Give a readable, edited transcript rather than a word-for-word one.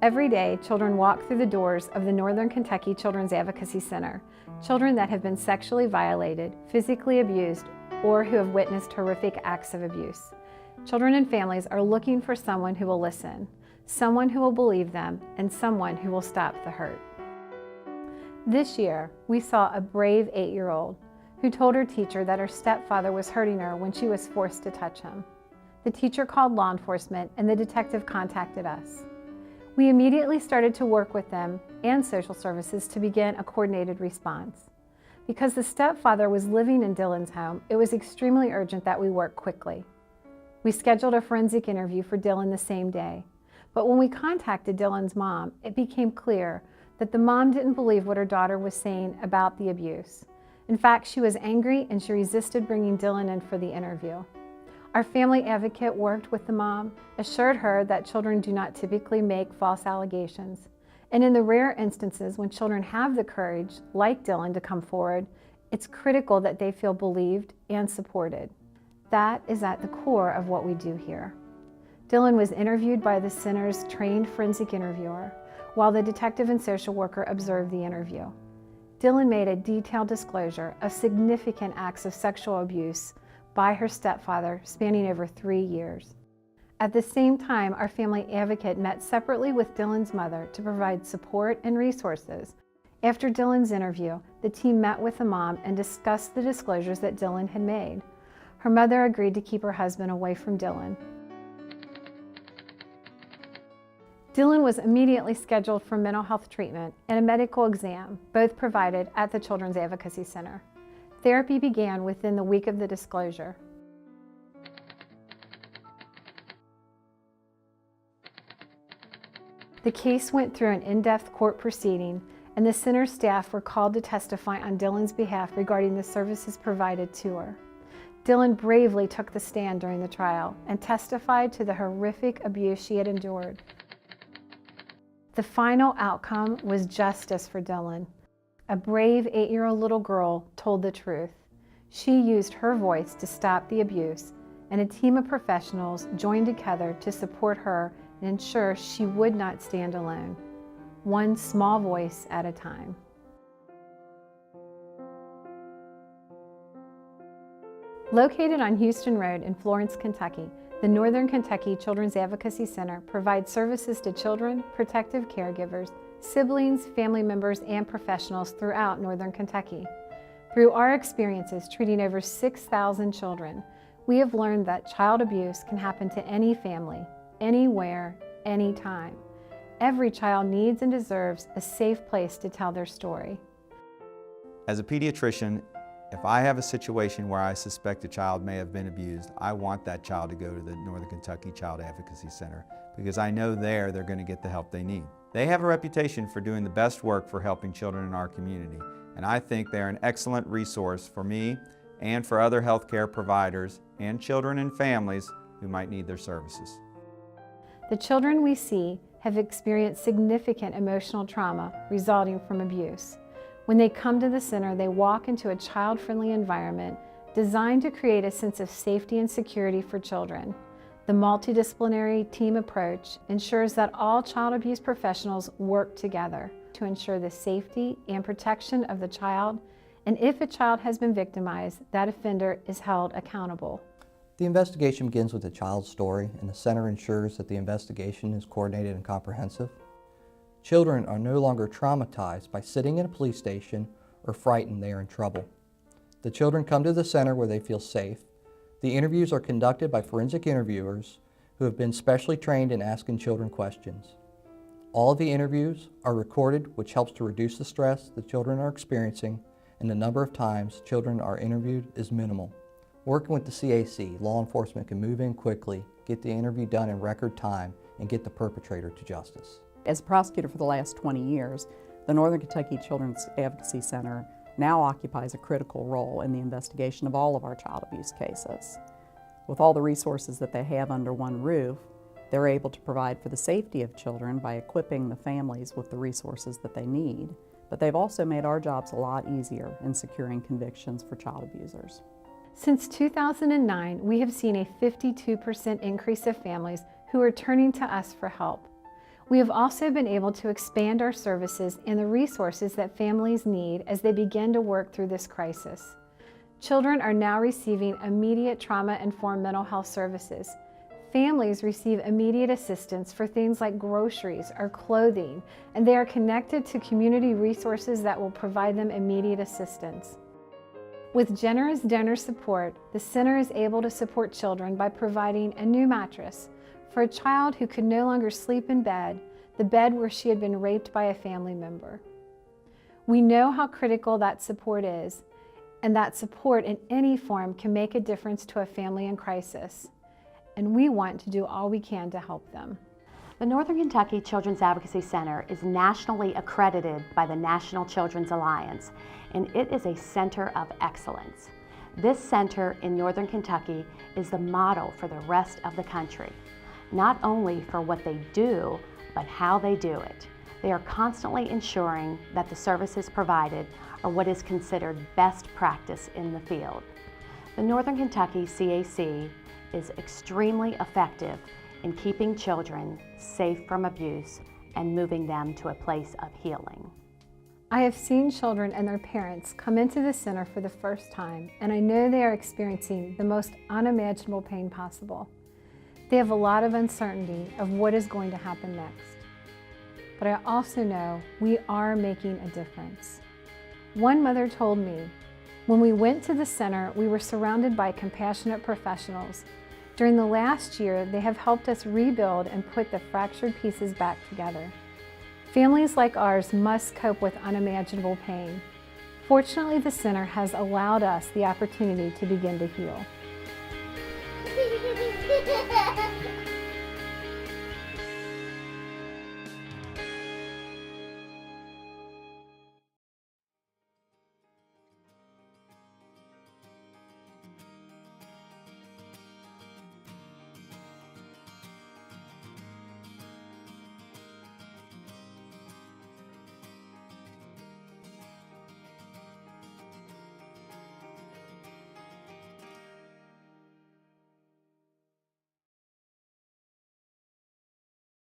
Every day, children walk through the doors of the Northern Kentucky Children's Advocacy Center, children that have been sexually violated, physically abused, or who have witnessed horrific acts of abuse. Children and families are looking for someone who will listen, someone who will believe them, and someone who will stop the hurt. This year, we saw a brave 8-year-old who told her teacher that her stepfather was hurting her when she was forced to touch him. The teacher called law enforcement and the detective contacted us. We immediately started to work with them and social services to begin a coordinated response. Because the stepfather was living in Dylan's home, it was extremely urgent that we work quickly. We scheduled a forensic interview for Dylan the same day. But when we contacted Dylan's mom, it became clear that the mom didn't believe what her daughter was saying about the abuse. In fact, she was angry and she resisted bringing Dylan in for the interview. Our family advocate worked with the mom, assured her that children do not typically make false allegations. And in the rare instances when children have the courage, like Dylan, to come forward, it's critical that they feel believed and supported. That is at the core of what we do here. Dylan was interviewed by the center's trained forensic interviewer, while the detective and social worker observed the interview. Dylan made a detailed disclosure of significant acts of sexual abuse by her stepfather spanning over 3 years. At the same time, our family advocate met separately with Dylan's mother to provide support and resources. After Dylan's interview, the team met with the mom and discussed the disclosures that Dylan had made. Her mother agreed to keep her husband away from Dylan. Dylan was immediately scheduled for mental health treatment and a medical exam, both provided at the Children's Advocacy Center. Therapy began within the week of the disclosure. The case went through an in-depth court proceeding, and the center staff were called to testify on Dylan's behalf regarding the services provided to her. Dylan bravely took the stand during the trial and testified to the horrific abuse she had endured. The final outcome was justice for Dylan. A brave 8-year-old little girl told the truth. She used her voice to stop the abuse, and a team of professionals joined together to support her and ensure she would not stand alone, one small voice at a time. Located on Houston Road in Florence, Kentucky, the Northern Kentucky Children's Advocacy Center provides services to children, protective caregivers, siblings, family members, and professionals throughout Northern Kentucky. Through our experiences treating over 6,000 children, we have learned that child abuse can happen to any family, anywhere, anytime. Every child needs and deserves a safe place to tell their story. As a pediatrician, if I have a situation where I suspect a child may have been abused, I want that child to go to the Northern Kentucky Child Advocacy Center because I know there they're going to get the help they need. They have a reputation for doing the best work for helping children in our community, and I think they're an excellent resource for me and for other healthcare providers and children and families who might need their services. The children we see have experienced significant emotional trauma resulting from abuse. When they come to the center, they walk into a child-friendly environment designed to create a sense of safety and security for children. The multidisciplinary team approach ensures that all child abuse professionals work together to ensure the safety and protection of the child, and if a child has been victimized, that offender is held accountable. The investigation begins with the child's story, and the center ensures that the investigation is coordinated and comprehensive. Children are no longer traumatized by sitting in a police station or frightened they are in trouble. The children come to the center where they feel safe. The interviews are conducted by forensic interviewers who have been specially trained in asking children questions. All of the interviews are recorded, which helps to reduce the stress the children are experiencing, and the number of times children are interviewed is minimal. Working with the CAC, law enforcement can move in quickly, get the interview done in record time, and get the perpetrator to justice. As a prosecutor for the last 20 years, the Northern Kentucky Children's Advocacy Center now occupies a critical role in the investigation of all of our child abuse cases. With all the resources that they have under one roof, they're able to provide for the safety of children by equipping the families with the resources that they need, but they've also made our jobs a lot easier in securing convictions for child abusers. Since 2009, we have seen a 52% increase of families who are turning to us for help. We have also been able to expand our services and the resources that families need as they begin to work through this crisis. Children are now receiving immediate trauma-informed mental health services. Families receive immediate assistance for things like groceries or clothing, and they are connected to community resources that will provide them immediate assistance. With generous donor support, the center is able to support children by providing a new mattress for a child who could no longer sleep in bed, the bed where she had been raped by a family member. We know how critical that support is, and that support in any form can make a difference to a family in crisis, and we want to do all we can to help them. The Northern Kentucky Children's Advocacy Center is nationally accredited by the National Children's Alliance, and it is a center of excellence. This center in Northern Kentucky is the model for the rest of the country, not only for what they do, but how they do it. They are constantly ensuring that the services provided are what is considered best practice in the field. The Northern Kentucky CAC is extremely effective in keeping children safe from abuse and moving them to a place of healing. I have seen children and their parents come into the center for the first time, and I know they are experiencing the most unimaginable pain possible. They have a lot of uncertainty of what is going to happen next. But I also know we are making a difference. One mother told me, when we went to the center, we were surrounded by compassionate professionals. During the last year, they have helped us rebuild and put the fractured pieces back together. Families like ours must cope with unimaginable pain. Fortunately, the center has allowed us the opportunity to begin to heal.